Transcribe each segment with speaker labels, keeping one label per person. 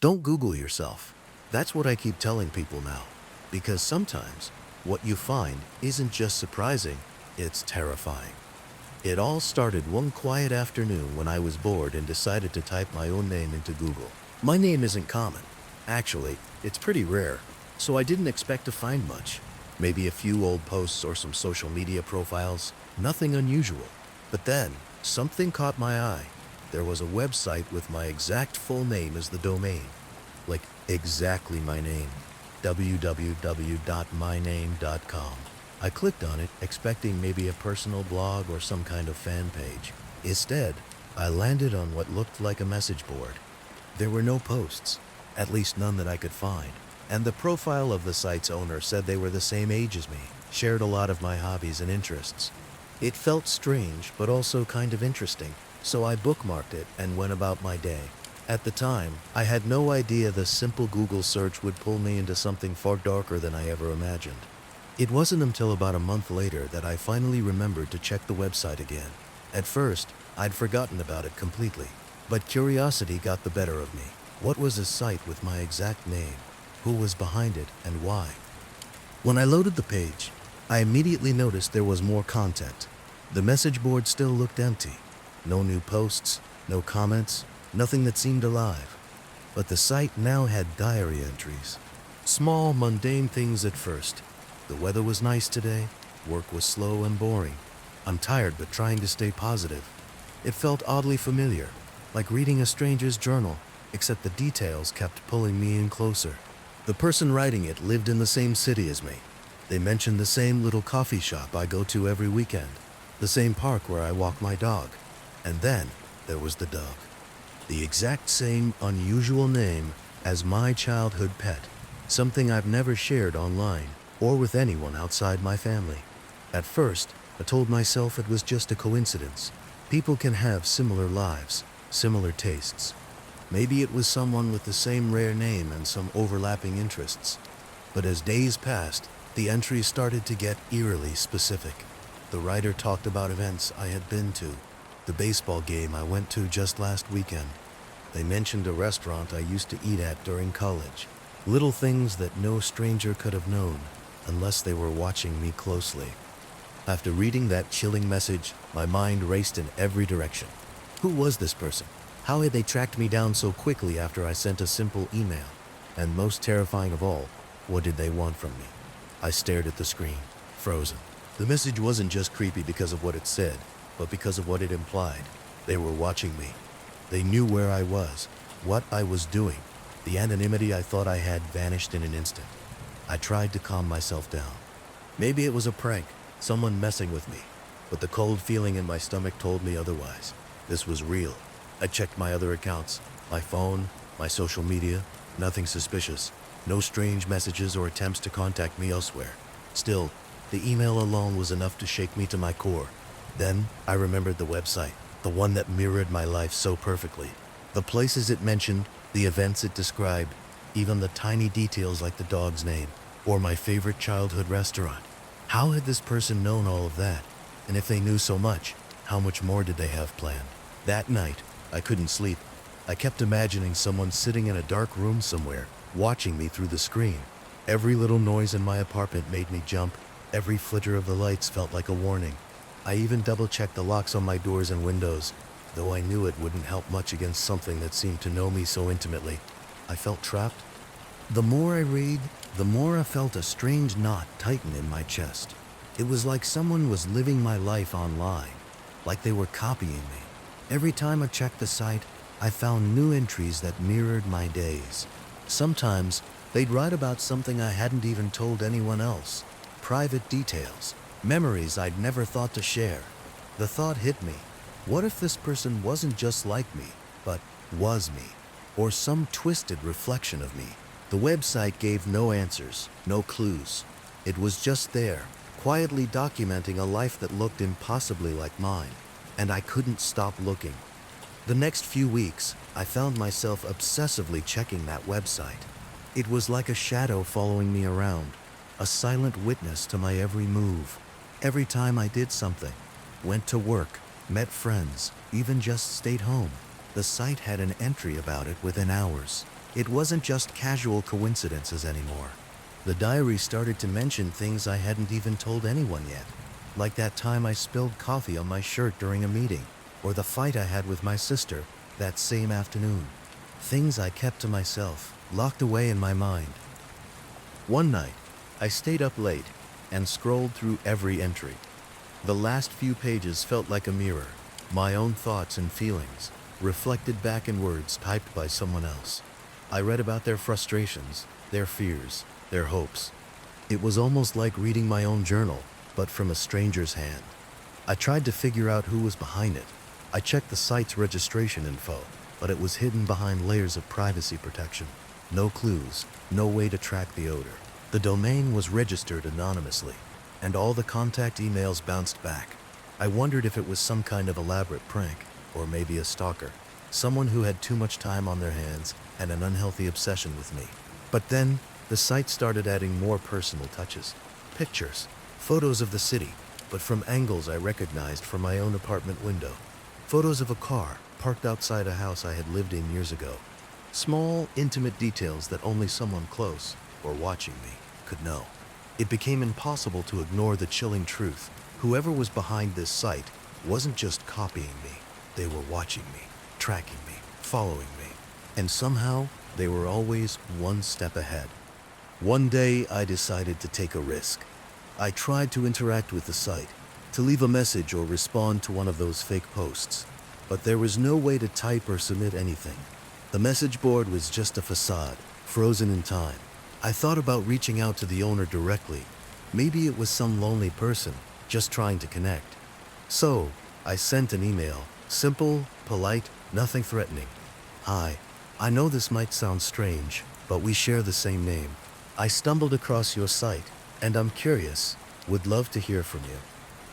Speaker 1: Don't Google yourself. That's what I keep telling people now. Because sometimes what you find isn't just surprising, it's terrifying. It all started one quiet afternoon when I was bored and decided to type my own name into Google. My name isn't common. Actually, it's pretty rare, so I didn't expect to find much. Maybe a few old posts or some social media profiles. Nothing unusual. But then, something caught my eye. There was a website with my exact full name as the domain. Like, exactly my name. www.myname.com. I clicked on it, expecting maybe a personal blog or some kind of fan page. Instead, I landed on what looked like a message board. There were no posts, at least none that I could find, and the profile of the site's owner said they were the same age as me, shared a lot of my hobbies and interests. It felt strange, but also kind of interesting, so I bookmarked it and went about my day. At the time, I had no idea the simple Google search would pull me into something far darker than I ever imagined. It wasn't until about a month later that I finally remembered to check the website again. At first, I'd forgotten about it completely, but curiosity got the better of me. What was a site with my exact name? Who was behind it and why? When I loaded the page, I immediately noticed there was more content. The message board still looked empty. No new posts, no comments, nothing that seemed alive. But the site now had diary entries. Small, mundane things at first. The weather was nice today. Work was slow and boring. I'm tired but trying to stay positive. It felt oddly familiar, like reading a stranger's journal, except the details kept pulling me in closer. The person writing it lived in the same city as me. They mentioned the same little coffee shop I go to every weekend, the same park where I walk my dog. And then there was the dog. The exact same unusual name as my childhood pet, something I've never shared online or with anyone outside my family. At first, I told myself it was just a coincidence. People can have similar lives, similar tastes. Maybe it was someone with the same rare name and some overlapping interests. But as days passed, the entries started to get eerily specific. The writer talked about events I had been to, the baseball game I went to just last weekend. They mentioned a restaurant I used to eat at during college. Little things that no stranger could have known unless they were watching me closely. After reading that chilling message, my mind raced in every direction. Who was this person? How had they tracked me down so quickly after I sent a simple email? And most terrifying of all, what did they want from me? I stared at the screen, frozen. The message wasn't just creepy because of what it said, but because of what it implied. They were watching me. They knew where I was, what I was doing. The anonymity I thought I had vanished in an instant. I tried to calm myself down. Maybe it was a prank, someone messing with me, but the cold feeling in my stomach told me otherwise. This was real. I checked my other accounts, my phone, my social media, nothing suspicious. No strange messages or attempts to contact me elsewhere. Still, the email alone was enough to shake me to my core. Then, I remembered the website, the one that mirrored my life so perfectly. The places it mentioned, the events it described, even the tiny details like the dog's name, or my favorite childhood restaurant. How had this person known all of that? And if they knew so much, how much more did they have planned? That night, I couldn't sleep. I kept imagining someone sitting in a dark room somewhere, watching me through the screen. Every little noise in my apartment made me jump. Every flicker of the lights felt like a warning. I even double-checked the locks on my doors and windows, though I knew it wouldn't help much against something that seemed to know me so intimately. I felt trapped. The more I read, the more I felt a strange knot tighten in my chest. It was like someone was living my life online, like they were copying me. Every time I checked the site, I found new entries that mirrored my days. Sometimes, they'd write about something I hadn't even told anyone else. Private details, memories I'd never thought to share. The thought hit me. What if this person wasn't just like me, but was me? Or some twisted reflection of me? The website gave no answers, no clues. It was just there, quietly documenting a life that looked impossibly like mine, and I couldn't stop looking. The next few weeks, I found myself obsessively checking that website. It was like a shadow following me around, a silent witness to my every move. Every time I did something, went to work, met friends, even just stayed home, the site had an entry about it within hours. It wasn't just casual coincidences anymore. The diary started to mention things I hadn't even told anyone yet, like that time I spilled coffee on my shirt during a meeting, or the fight I had with my sister that same afternoon. Things I kept to myself, locked away in my mind. One night, I stayed up late and scrolled through every entry. The last few pages felt like a mirror, my own thoughts and feelings, reflected back in words typed by someone else. I read about their frustrations, their fears, their hopes. It was almost like reading my own journal, but from a stranger's hand. I tried to figure out who was behind it. I checked the site's registration info, but it was hidden behind layers of privacy protection. No clues, no way to track the odor. The domain was registered anonymously, and all the contact emails bounced back. I wondered if it was some kind of elaborate prank, or maybe a stalker, someone who had too much time on their hands and an unhealthy obsession with me. But then, the site started adding more personal touches. Pictures, photos of the city, but from angles I recognized from my own apartment window. Photos of a car parked outside a house I had lived in years ago. Small, intimate details that only someone close, or watching me, could know. It became impossible to ignore the chilling truth. Whoever was behind this site wasn't just copying me. They were watching me, tracking me, following me. And somehow, they were always one step ahead. One day, I decided to take a risk. I tried to interact with the site, to leave a message or respond to one of those fake posts. But there was no way to type or submit anything. The message board was just a facade, frozen in time. I thought about reaching out to the owner directly. Maybe it was some lonely person, just trying to connect. So, I sent an email, simple, polite, nothing threatening. Hi, I know this might sound strange, but we share the same name. I stumbled across your site, and I'm curious, would love to hear from you.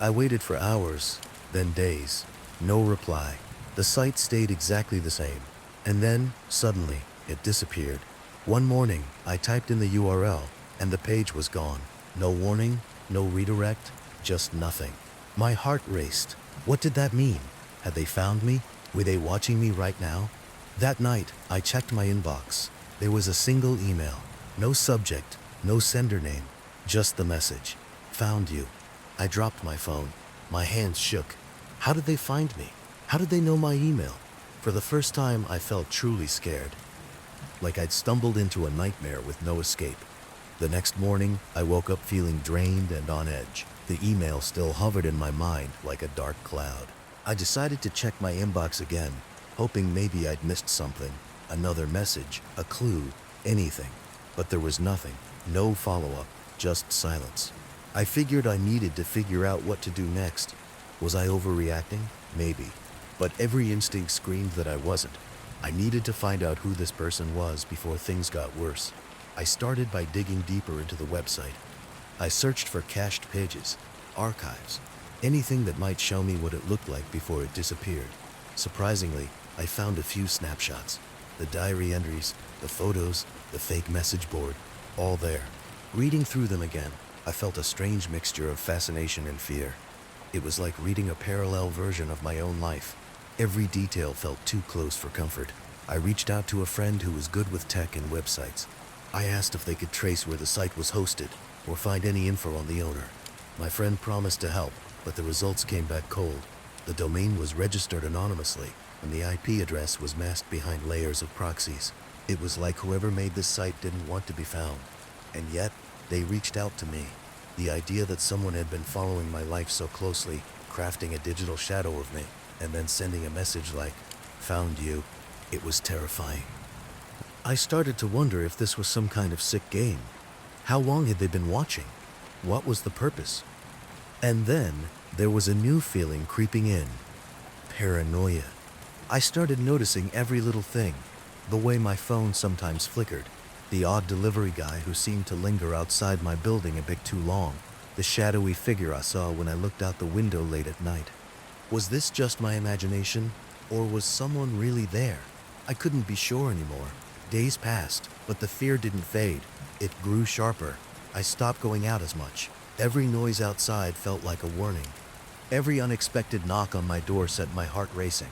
Speaker 1: I waited for hours, then days. No reply. The site stayed exactly the same. And then, suddenly, it disappeared. One morning, I typed in the URL, and the page was gone. No warning, no redirect, just nothing. My heart raced. What did that mean? Had they found me? Were they watching me right now? That night, I checked my inbox. There was a single email. No subject, no sender name, just the message. Found you. I dropped my phone. My hands shook. How did they find me? How did they know my email? For the first time, I felt truly scared. Like I'd stumbled into a nightmare with no escape. The next morning, I woke up feeling drained and on edge. The email still hovered in my mind like a dark cloud. I decided to check my inbox again, hoping maybe I'd missed something. Another message, a clue, anything. But there was nothing. No follow-up, just silence. I figured I needed to figure out what to do next. Was I overreacting? Maybe. But every instinct screamed that I wasn't. I needed to find out who this person was before things got worse. I started by digging deeper into the website. I searched for cached pages, archives, anything that might show me what it looked like before it disappeared. Surprisingly, I found a few snapshots. The diary entries, the photos, the fake message board, all there. Reading through them again, I felt a strange mixture of fascination and fear. It was like reading a parallel version of my own life. Every detail felt too close for comfort. I reached out to a friend who was good with tech and websites. I asked if they could trace where the site was hosted or find any info on the owner. My friend promised to help, but the results came back cold. The domain was registered anonymously, and the IP address was masked behind layers of proxies. It was like whoever made this site didn't want to be found. And yet, they reached out to me. The idea that someone had been following my life so closely, crafting a digital shadow of me, and then sending a message like, "Found you," it was terrifying. I started to wonder if this was some kind of sick game. How long had they been watching? What was the purpose? And then, there was a new feeling creeping in. Paranoia. I started noticing every little thing. The way my phone sometimes flickered. The odd delivery guy who seemed to linger outside my building a bit too long. The shadowy figure I saw when I looked out the window late at night. Was this just my imagination, or was someone really there? I couldn't be sure anymore. Days passed, but the fear didn't fade. It grew sharper. I stopped going out as much. Every noise outside felt like a warning. Every unexpected knock on my door set my heart racing.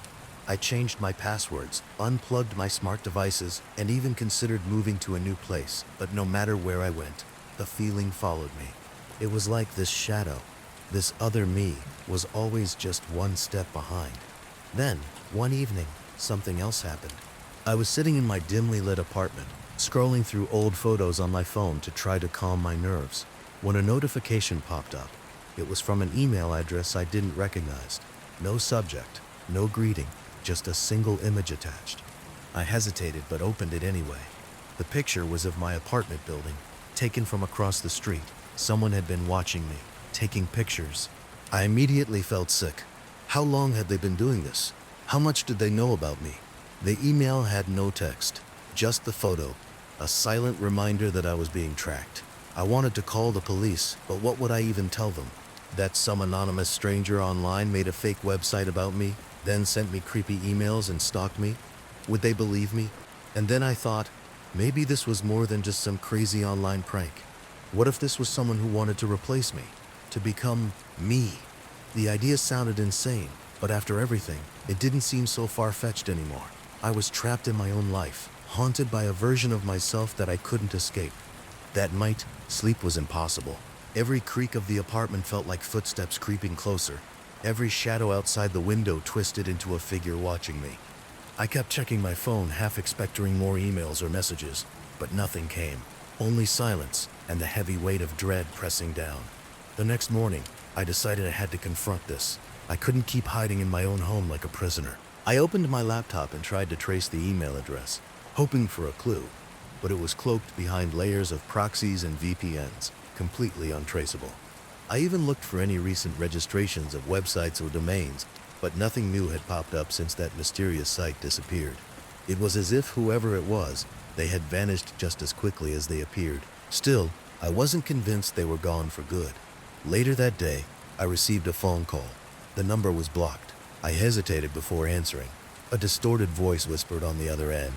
Speaker 1: I changed my passwords, unplugged my smart devices, and even considered moving to a new place. But no matter where I went, the feeling followed me. It was like this shadow, this other me, was always just one step behind. Then, one evening, something else happened. I was sitting in my dimly lit apartment, scrolling through old photos on my phone to try to calm my nerves, when a notification popped up. It was from an email address I didn't recognize. No subject, no greeting, just a single image attached. I hesitated but opened it anyway. The picture was of my apartment building, taken from across the street. Someone had been watching me, taking pictures. I immediately felt sick. How long had they been doing this? How much did they know about me? The email had no text, just the photo, a silent reminder that I was being tracked. I wanted to call the police, but what would I even tell them? That some anonymous stranger online made a fake website about me, then sent me creepy emails and stalked me? Would they believe me? And then I thought, maybe this was more than just some crazy online prank. What if this was someone who wanted to replace me, to become me? The idea sounded insane, but after everything, it didn't seem so far-fetched anymore. I was trapped in my own life, haunted by a version of myself that I couldn't escape. That night, sleep was impossible. Every creak of the apartment felt like footsteps creeping closer. Every shadow outside the window twisted into a figure watching me. I kept checking my phone, half expecting more emails or messages, but nothing came. Only silence and the heavy weight of dread pressing down. The next morning, I decided I had to confront this. I couldn't keep hiding in my own home like a prisoner. I opened my laptop and tried to trace the email address, hoping for a clue, but it was cloaked behind layers of proxies and VPNs, completely untraceable. I even looked for any recent registrations of websites or domains, but nothing new had popped up since that mysterious site disappeared. It was as if whoever it was, they had vanished just as quickly as they appeared. Still, I wasn't convinced they were gone for good. Later that day, I received a phone call. The number was blocked. I hesitated before answering. A distorted voice whispered on the other end,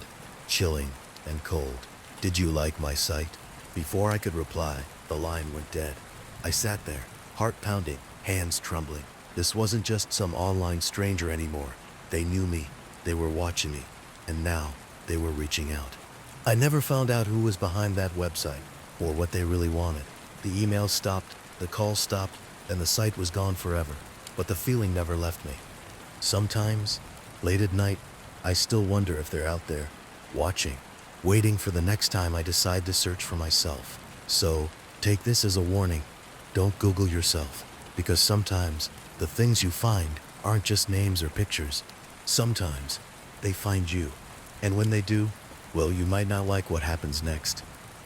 Speaker 1: chilling and cold. "Did you like my site?" Before I could reply, the line went dead. I sat there, heart pounding, hands trembling. This wasn't just some online stranger anymore. They knew me, they were watching me, and now they were reaching out. I never found out who was behind that website, or what they really wanted. The emails stopped, the calls stopped, and the site was gone forever. But the feeling never left me. Sometimes, late at night, I still wonder if they're out there, watching, waiting for the next time I decide to search for myself. So, take this as a warning. Don't Google yourself, because sometimes the things you find aren't just names or pictures. Sometimes they find you, and when they do, well, you might not like what happens next.